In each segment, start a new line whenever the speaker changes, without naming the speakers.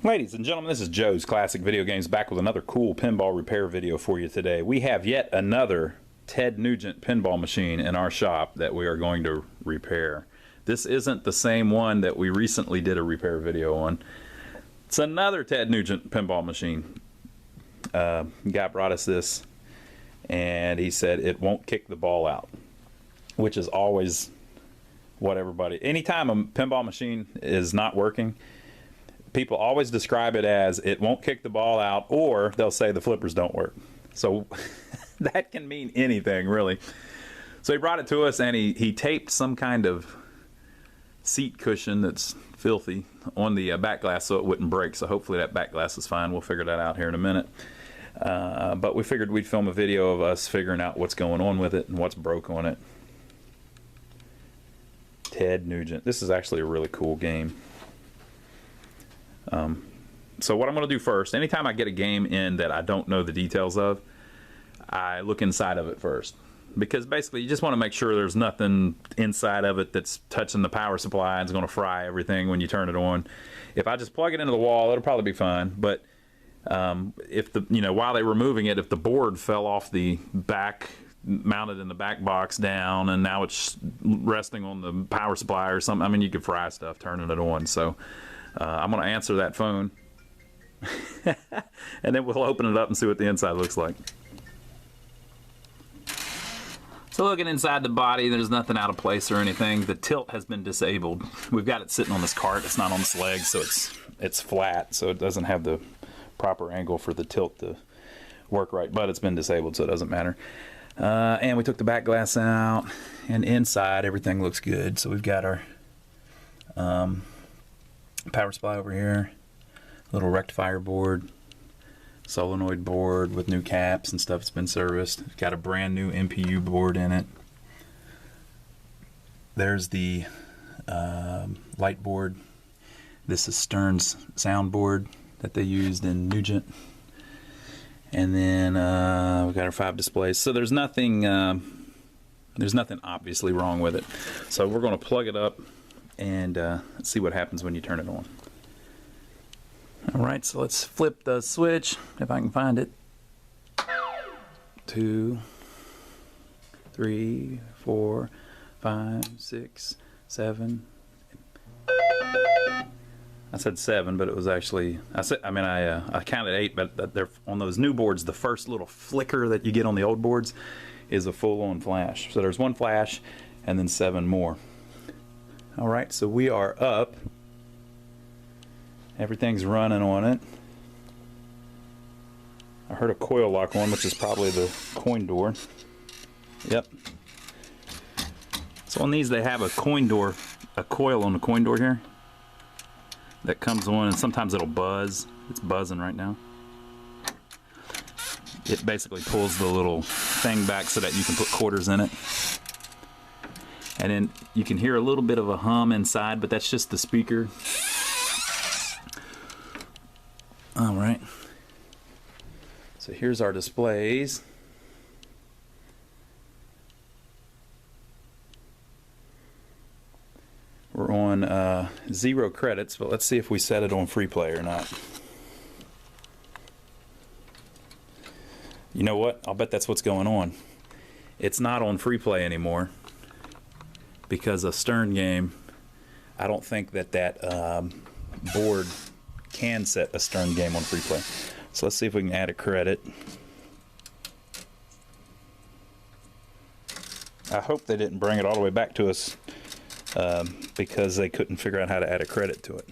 Ladies and gentlemen, this is Joe's Classic Video Games back with another cool pinball repair video for you today. We have yet another Ted Nugent pinball machine in our shop that we are going to repair. This isn't the same one that we recently did a repair video on. It's another Ted Nugent pinball machine. Guy brought us this and he said it won't kick the ball out, which is always what everybody, anytime a pinball machine is not working, people always describe it as it won't kick the ball out, or they'll say the flippers don't work. So that can mean anything, really. So he brought it to us and he taped some kind of seat cushion that's filthy on the back glass so it wouldn't break. So hopefully that back glass is fine. We'll figure that out here in a minute. But we figured we'd film a video of us figuring out what's going on with it and what's broke on it. Ted Nugent. This is actually a really cool game. So what I'm going to do first, anytime I get a game in that I don't know the details of, I look inside of it first. Because basically you just want to make sure there's nothing inside of it that's touching the power supply and is going to fry everything when you turn it on. If I just plug it into the wall, it'll probably be fine. But if while they were moving it, if the board fell off the back, mounted in the back box down, and now it's resting on the power supply or something, I mean, you could fry stuff turning it on. So I'm going to answer that phone and then we'll open it up and see what the inside looks like. So looking inside the body, there's nothing out of place or anything. The tilt has been disabled. We've got it sitting on this cart. It's not on its legs, so it's flat, so it doesn't have the proper angle for the tilt to work right, but it's been disabled, so it doesn't matter. And we took the back glass out, and inside everything looks good. So we've got our power supply over here, little rectifier board, solenoid board with new caps and stuff that's been serviced. It's got a brand new MPU board in it. There's the light board. This is Stern's soundboard that they used in Nugent. And then we've got our 5 displays. So there's nothing obviously wrong with it. So we're going to plug it up and see what happens when you turn it on. Alright, so let's flip the switch, if I can find it. 2, 3, 4, 5, 6, 7. I said 7, but it was actually, I counted 8, but they're on those new boards, the first little flicker that you get on the old boards is a full-on flash. So there's 1 flash and then 7 more. Alright, so we are up. Everything's running on it. I heard a coil lock on, which is probably the coin door. Yep. So on these they have a coin door, a coil on the coin door here that comes on, and sometimes it'll buzz. It's buzzing right now. It basically pulls the little thing back so that you can put quarters in it. And then you can hear a little bit of a hum inside, but that's just the speaker. Alright, so here's our displays. We're on 0 credits, but let's see if we set it on free play or not. You know what? I'll bet that's what's going on. It's not on free play anymore because a Stern game, I don't think that board can set a Stern game on free play. So let's see if we can add a credit. I hope they didn't bring it all the way back to us because they couldn't figure out how to add a credit to it.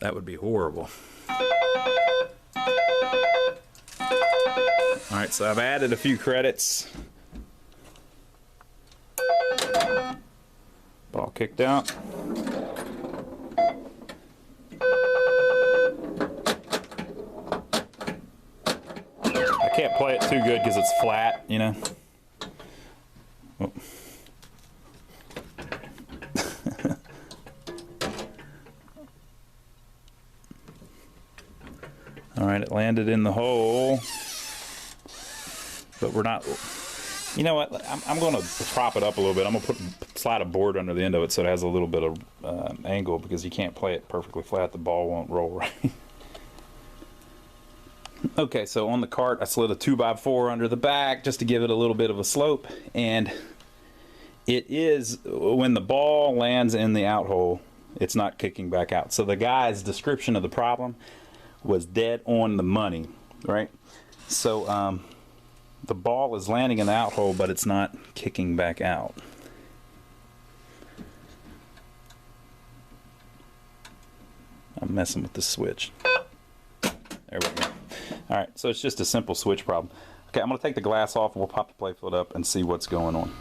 That would be horrible. Alright, so I've added a few credits. Ball kicked out. I can't play it too good because it's flat, you know. Oh. Alright, it landed in the hole. But we're not, you know what, I'm going to prop it up a little bit. I'm going to put slide a board under the end of it so it has a little bit of angle, because you can't play it perfectly flat. The ball won't roll right. Okay, so on the cart I slid a 2x4 under the back just to give it a little bit of a slope, and it is, when the ball lands in the out hole, it's not kicking back out. So the guy's description of the problem was dead on the money, right? So the ball is landing in the out hole, but it's not kicking back out. I'm messing with the switch. There we go. All right, so it's just a simple switch problem. Okay, I'm going to take the glass off and we'll pop the playfield up and see what's going on.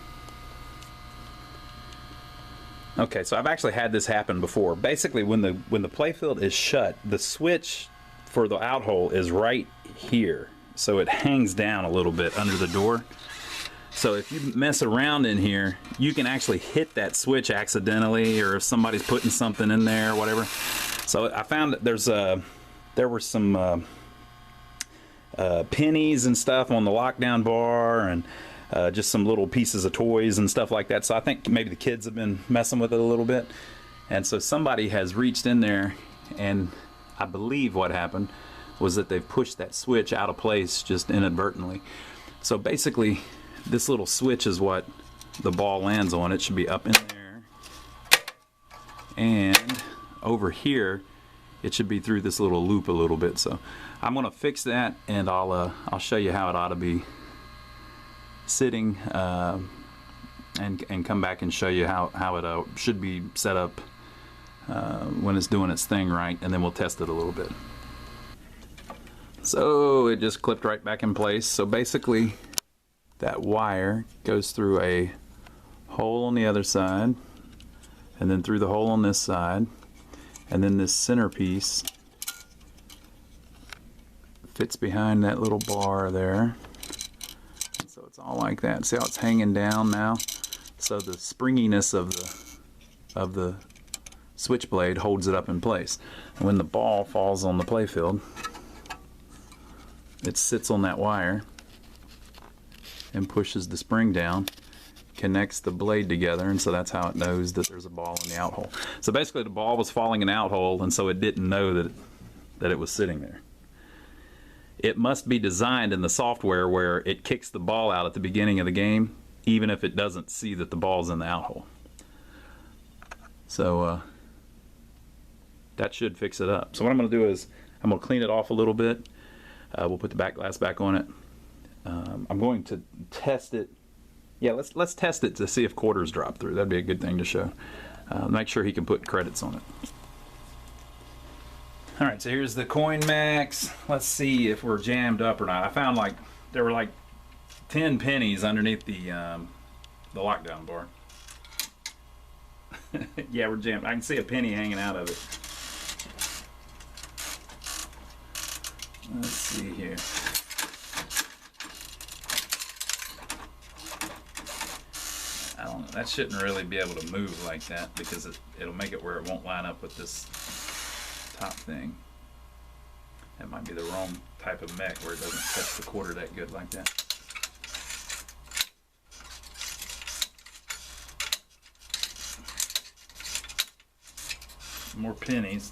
Okay, so I've actually had this happen before. Basically, when the playfield is shut, the switch for the out hole is right here. So it hangs down a little bit under the door. So if you mess around in here, you can actually hit that switch accidentally, or if somebody's putting something in there or whatever. So I found that there were some pennies and stuff on the lockdown bar, and just some little pieces of toys and stuff like that. So I think maybe the kids have been messing with it a little bit, and so somebody has reached in there, and I believe what happened was that they've pushed that switch out of place just inadvertently. So basically this little switch is what the ball lands on. It should be up in there, and over here it should be through this little loop a little bit. So I'm gonna fix that, and I'll show you how it ought to be sitting, and come back and show you how it should be set up when it's doing its thing right, and then we'll test it a little bit. So it just clipped right back in place. So basically that wire goes through a hole on the other side, and then through the hole on this side, and then this centerpiece fits behind that little bar there. So it's all like that. See how it's hanging down now? So the springiness of the switchblade holds it up in place. And when the ball falls on the playfield, it sits on that wire and pushes the spring down, connects the blade together, and so that's how it knows that there's a ball in the out hole. So basically the ball was falling in the out hole, and so it didn't know that it was sitting there. It must be designed in the software where it kicks the ball out at the beginning of the game, even if it doesn't see that the ball's in the out hole. So that should fix it up. So what I'm going to do is I'm going to clean it off a little bit. We'll put the back glass back on it. I'm going to test it. Yeah, let's test it to see if quarters drop through. That'd be a good thing to show. Make sure he can put credits on it. All right, so here's the coin max. Let's see if we're jammed up or not. I found there were 10 pennies underneath the lockdown bar. Yeah, we're jammed. I can see a penny hanging out of it. Let's see here. I don't know. That shouldn't really be able to move like that, because it'll make it where it won't line up with this top thing. That might be the wrong type of mech, where it doesn't touch the quarter that good like that. More pennies.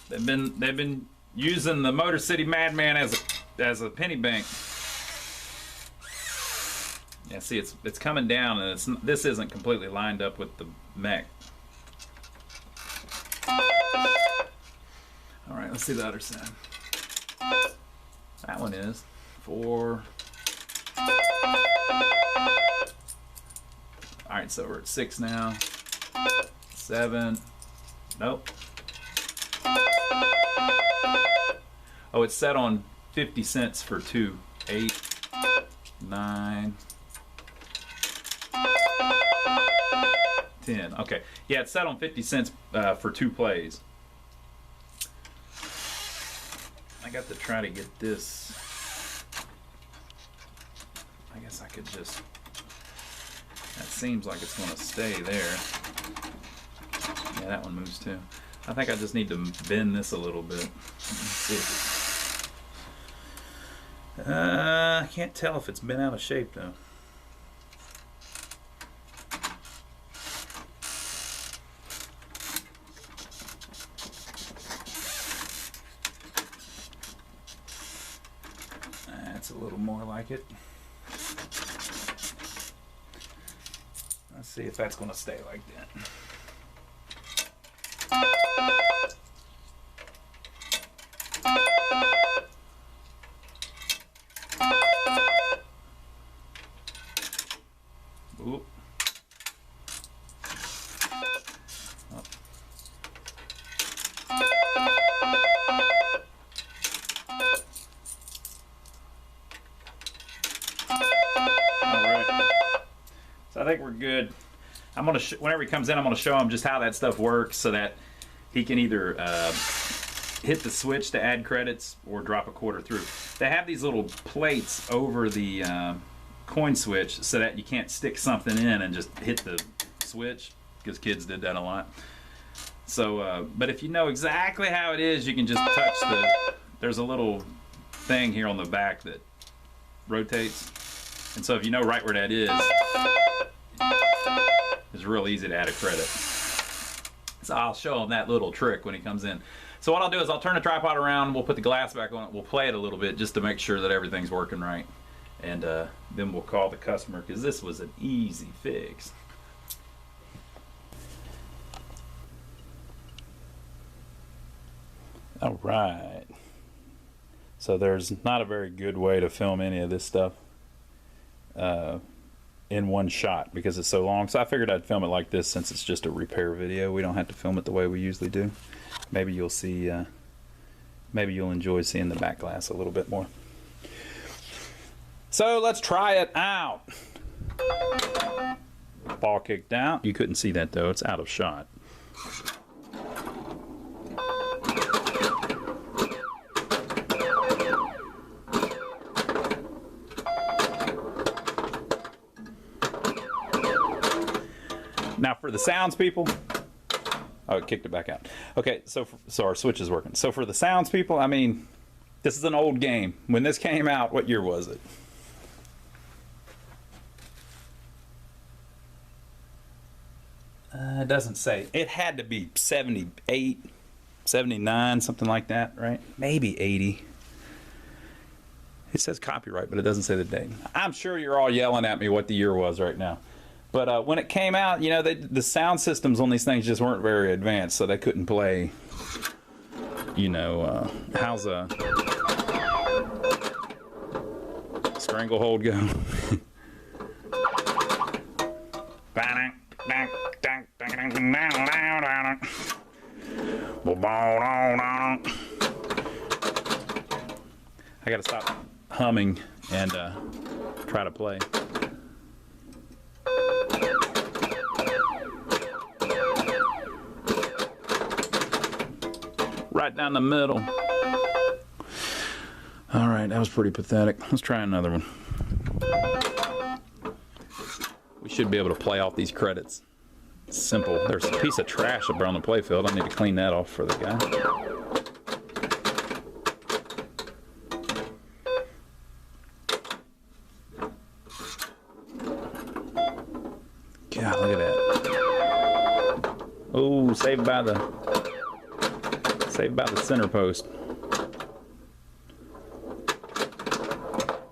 They've been using the Motor City Madman as a penny bank. Yeah, see, it's coming down, and this isn't completely lined up with the mech. All right, let's see the other side. That one is 4. All right, so we're at 6 now. 7. Nope. Oh, it's set on 50 cents for 2. 8, 9, 10. Okay, yeah, it's set on 50 cents for 2 plays. I got to try to get this. I guess I could just. That seems like it's going to stay there. Yeah, that one moves too. I think I just need to bend this a little bit. Let's see. I can't tell if it's been out of shape though. That's a little more like it. Let's see if that's going to stay like that. Oop. Oh. So I think we're good. I'm gonna whenever he comes in, I'm gonna show him just how that stuff works, so that he can either hit the switch to add credits or drop a quarter through. They have these little plates over the coin switch so that you can't stick something in and just hit the switch, because kids did that a lot. So, but if you know exactly how it is, you can just touch the. There's a little thing here on the back that rotates, and so if you know right where that is. It's real easy to add a credit. So I'll show him that little trick when he comes in. So what I'll do is I'll turn the tripod around, we'll put the glass back on it, we'll play it a little bit just to make sure that everything's working right. And then we'll call the customer, because this was an easy fix. All right. So there's not a very good way to film any of this stuff in one shot because it's so long. So I figured I'd film it like this since it's just a repair video. We don't have to film it the way we usually do. Maybe you'll see, maybe you'll enjoy seeing the back glass a little bit more. So let's try it out. Ball kicked out. You couldn't see that though, it's out of shot. Now for the sounds people, oh, it kicked it back out. Okay, so our switch is working. So for the sounds people, I mean, this is an old game. When this came out, what year was it? It doesn't say. It had to be 78, 79, something like that, right? Maybe 80. It says copyright, but it doesn't say the date. I'm sure you're all yelling at me what the year was right now. But when it came out, you know, the sound systems on these things just weren't very advanced, so they couldn't play, you know, how's a stranglehold go? I gotta stop humming and try to play. Right down the middle. All right, that was pretty pathetic. Let's try another one. We should be able to play off these credits. It's simple. There's a piece of trash up around the playfield. I need to clean that off for the guy. God, look at that. Oh, saved by the center post.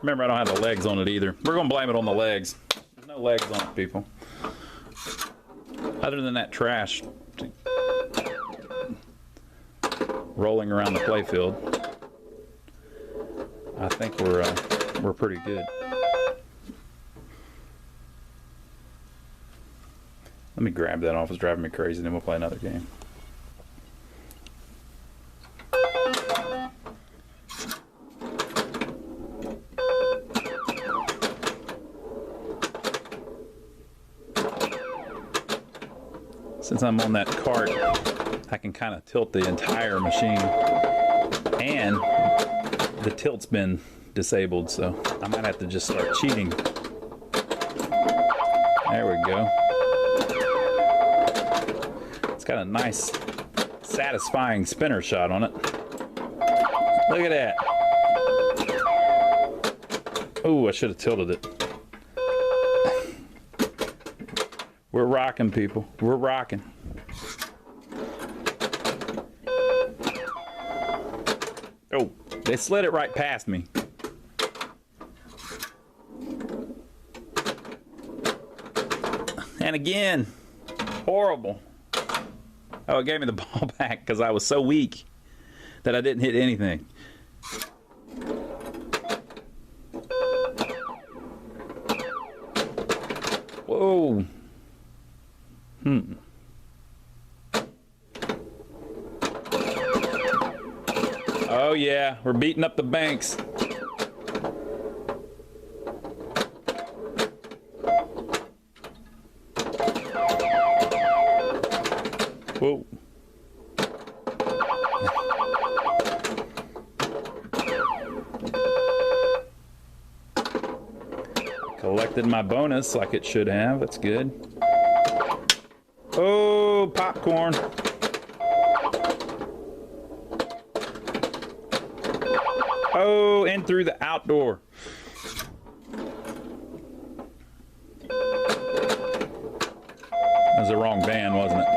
Remember, I don't have the legs on it either. We're gonna blame it on the legs. There's no legs on it, people. Other than that trash rolling around the playfield, I think we're pretty good. Let me grab that off. It's driving me crazy. Then we'll play another game. Since I'm on that cart, I can kind of tilt the entire machine, and the tilt's been disabled, so I might have to just start cheating. There we go. It's got a nice, satisfying spinner shot on it. Look at that. Oh, I should have tilted it. We're rocking, people. We're rocking. Oh, they slid it right past me. And again, horrible. Oh, it gave me the ball back because I was so weak that I didn't hit anything. Whoa. Oh yeah, we're beating up the banks. Whoa. Collected my bonus like it should have. That's good. Oh, popcorn. Oh, in through the outdoor. That was the wrong band, wasn't it?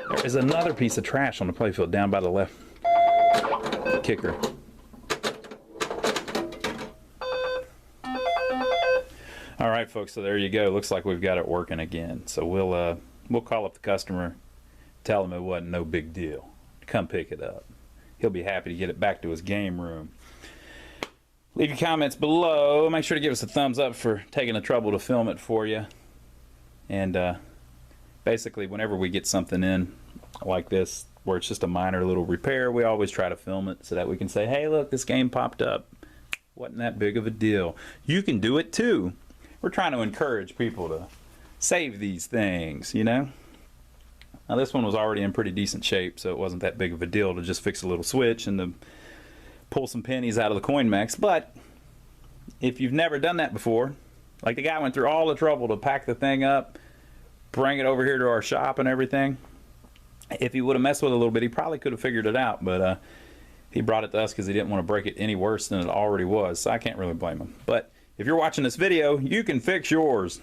There is another piece of trash on the playfield down by the left kicker. All right, folks, so there you go. Looks like we've got it working again. So we'll call up the customer, tell him it wasn't no big deal. Come pick it up. He'll be happy to get it back to his game room. Leave your comments below. Make sure to give us a thumbs up for taking the trouble to film it for you. And basically, whenever we get something in like this, where it's just a minor little repair, we always try to film it so that we can say, hey, look, this game popped up. Wasn't that big of a deal. You can do it too. We're trying to encourage people to save these things, you know. Now this one was already in pretty decent shape, so it wasn't that big of a deal to just fix a little switch and to pull some pennies out of the coin mechs. But if you've never done that before, like the guy went through all the trouble to pack the thing up, bring it over here to our shop and everything. If he would have messed with it a little bit, he probably could have figured it out, but he brought it to us because he didn't want to break it any worse than it already was, so I can't really blame him. But if you're watching this video, you can fix yours,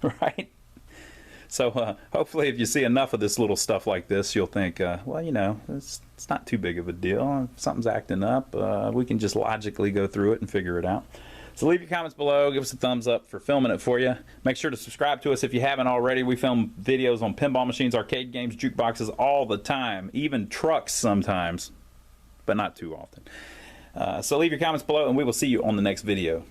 right? So hopefully if you see enough of this little stuff like this, you'll think, well, you know, it's not too big of a deal. If something's acting up, we can just logically go through it and figure it out. So leave your comments below. Give us a thumbs up for filming it for you. Make sure to subscribe to us if you haven't already. We film videos on pinball machines, arcade games, jukeboxes all the time, even trucks sometimes, but not too often. So leave your comments below, and we will see you on the next video.